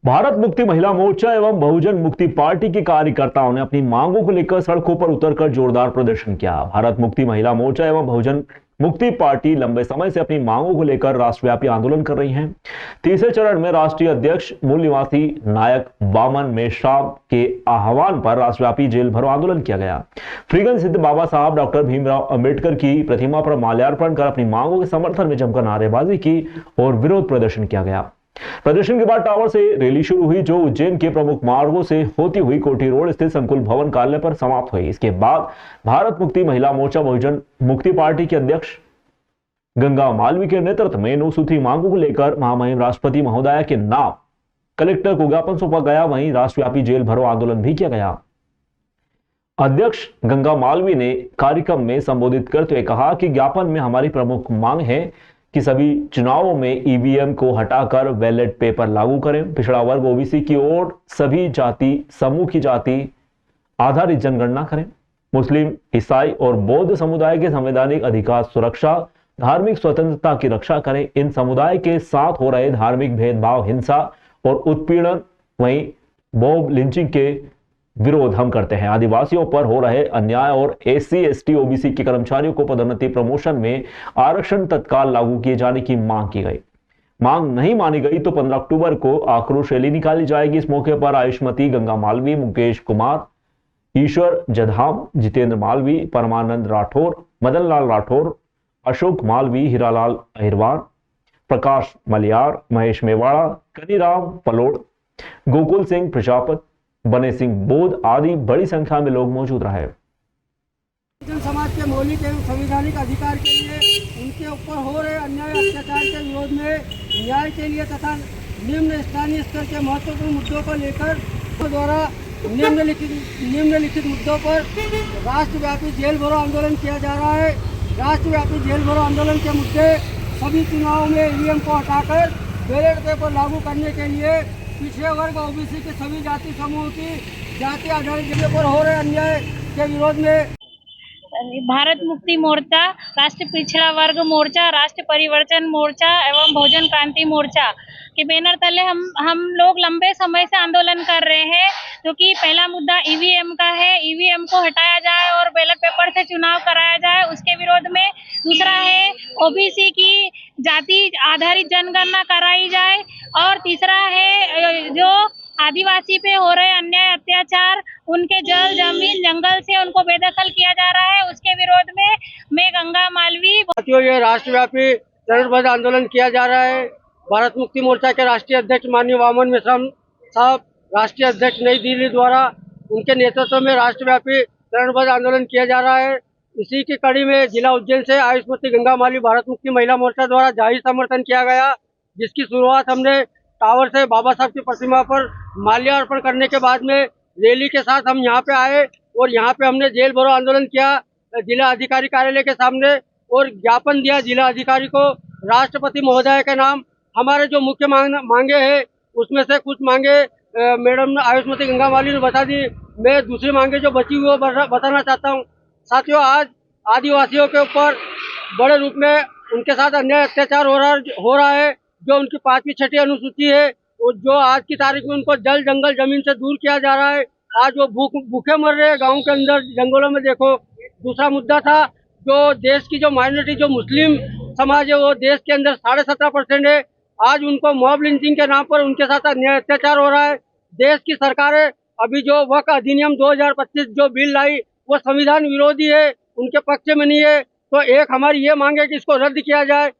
भारत मुक्ति महिला मोर्चा एवं बहुजन मुक्ति पार्टी के कार्यकर्ताओं ने अपनी मांगों को लेकर सड़कों पर उतरकर जोरदार प्रदर्शन किया। भारत मुक्ति महिला मोर्चा एवं बहुजन मुक्ति पार्टी लंबे समय से अपनी मांगों को लेकर राष्ट्रव्यापी आंदोलन कर रही है। तीसरे चरण में राष्ट्रीय अध्यक्ष मूल निवासी नायक वामन मेश्राम के आह्वान पर राष्ट्रव्यापी जेल भरो आंदोलन किया गया। फ्रीगंज स्थित बाबा साहब डॉक्टर भीमराव अंबेडकर की प्रतिमा पर माल्यार्पण कर अपनी मांगों के समर्थन में जमकर नारेबाजी की और विरोध प्रदर्शन किया गया। प्रदर्शन के बाद टावर से रैली शुरू हुई, जो उज्जैन के प्रमुख मार्गों से होती हुई कोठी रोड स्थित संकुल भवन कार्यालय पर समाप्त हुई। इसके बाद भारत मुक्ति महिला मोर्चा बहुजन मुक्ति पार्टी के अध्यक्ष गंगा मालवी के नेतृत्व में 9 सूत्री मांगों को लेकर महामहिम राष्ट्रपति महोदया के नाम कलेक्टर को ज्ञापन सौंपा गया। वहीं राष्ट्रव्यापी जेल भरो आंदोलन भी किया गया। अध्यक्ष गंगा मालवी ने कार्यक्रम में संबोधित करते हुए कहा कि ज्ञापन में हमारी प्रमुख मांग है कि सभी चुनावों में ईवीएम को हटाकर बैलेट पेपर लागू करें। पिछड़ा वर्ग ओबीसी की ओर सभी जाति समूह की जाति आधारित जनगणना करें। मुस्लिम, ईसाई और बौद्ध समुदाय के संवैधानिक अधिकार सुरक्षा, धार्मिक स्वतंत्रता की रक्षा करें। इन समुदाय के साथ हो रहे धार्मिक भेदभाव, हिंसा और उत्पीड़न, वहीं मॉब लिंचिंग के विरोध हम करते हैं। आदिवासियों पर हो रहे अन्याय और एससी, एसटी, ओबीसी के कर्मचारियों को पदोन्नति, प्रमोशन में आरक्षण तत्काल लागू किए जाने की मांग की गई। मांग नहीं मानी गई तो 15 अक्टूबर को आक्रोश रैली निकाली जाएगी। इस मौके पर आयुष्मती, गंगा मालवी, मुकेश कुमार, ईश्वर जधाम, जितेंद्र मालवी, परमानंद राठौर, मदन लाल राठौर, अशोक मालवी, हीरालाल अहिरवार, प्रकाश मलियार, महेश मेवाड़ा, कनीराम पलोड़, गोकुल सिंह प्रजापत, बने सिंह बोध आदि बड़ी संख्या में लोग मौजूद रहे। जन समाज के मौलिक एवं संवैधानिक अधिकार के लिए, उनके ऊपर हो रहे अन्याय अत्याचार के विरोध में न्याय के लिए तथा निम्न स्थानीय स्तर के महत्वपूर्ण मुद्दों को लेकर द्वारा निम्नलिखित मुद्दों पर राष्ट्रव्यापी जेल भरो आंदोलन किया जा रहा है। राष्ट्रव्यापी जेल भरो आंदोलन के मुद्दे सभी चुनावों में ईवीएम को हटाकर बैलेट पेपर लागू करने के लिए, पिछड़े वर्ग ओबीसी के सभी जाति समूह की जाति आधारित जगह पर हो रहे अन्याय के विरोध में भारत मुक्ति मोर्चा, राष्ट्र पिछड़ा वर्ग मोर्चा, राष्ट्र परिवर्तन मोर्चा एवं बहुजन क्रांति मोर्चा के बैनर तले हम लोग लंबे समय से आंदोलन कर रहे हैं। क्योंकि पहला मुद्दा ईवीएम का है, ईवीएम को हटाया जाए और बैलेट पेपर से चुनाव कराया जाए, उसके विरोध में। दूसरा है ओबीसी की जाति आधारित जनगणना कराई जाए, और तीसरा है जो आदिवासी पे हो रहे अन्याय अत्याचार, उनके जल, जमीन, जंगल से उनको बेदखल किया जा रहा है, उसके विरोध में मैं गंगा मालवी। ये राष्ट्रव्यापी चरणबद्ध आंदोलन किया जा रहा है। भारत मुक्ति मोर्चा के राष्ट्रीय अध्यक्ष माननीय वामन मेश्राम साहब, राष्ट्रीय अध्यक्ष नई दिल्ली द्वारा, उनके नेतृत्व में राष्ट्रव्यापी चरणबद्ध आंदोलन किया जा रहा है। इसी की कड़ी में जिला उज्जैन से आयुष्मती गंगा मालवी भारत मुक्ति महिला मोर्चा द्वारा जाहिर समर्थन किया गया, जिसकी शुरुआत हमने टावर से बाबा साहब की प्रतिमा पर माल्यार्पण करने के बाद में रैली के साथ हम यहाँ पे आए और यहाँ पे हमने जेल भरो आंदोलन किया जिला अधिकारी कार्यालय के सामने, और ज्ञापन दिया जिला अधिकारी को राष्ट्रपति महोदय के नाम। हमारे जो मुख्य मांगे हैं उसमें से कुछ मांगे मैडम आयुष्मती गंगा मालवी ने बता दी। मैं दूसरी मांगे जो बची हुई वो बताना चाहता हूँ। साथियों, आज आदिवासियों के ऊपर बड़े रूप में उनके साथ अन्याय अत्याचार हो रहा है। जो उनकी 5वीं 6ठी अनुसूची है, और जो आज की तारीख में उनको जल, जंगल, जमीन से दूर किया जा रहा है। आज वो भूखे मर रहे हैं गाँव के अंदर, जंगलों में। देखो, दूसरा मुद्दा था जो देश की जो माइनॉरिटी जो मुस्लिम समाज है, वो देश के अंदर 17.5% है। आज उनको मॉब लिंचिंग के नाम पर उनके साथ अन्याय अत्याचार हो रहा है। देश की सरकारें अभी जो वक्फ अधिनियम 2025 जो बिल लाई, वो संविधान विरोधी है, उनके पक्ष में नहीं है। तो एक हमारी ये मांग है कि इसको रद्द किया जाए।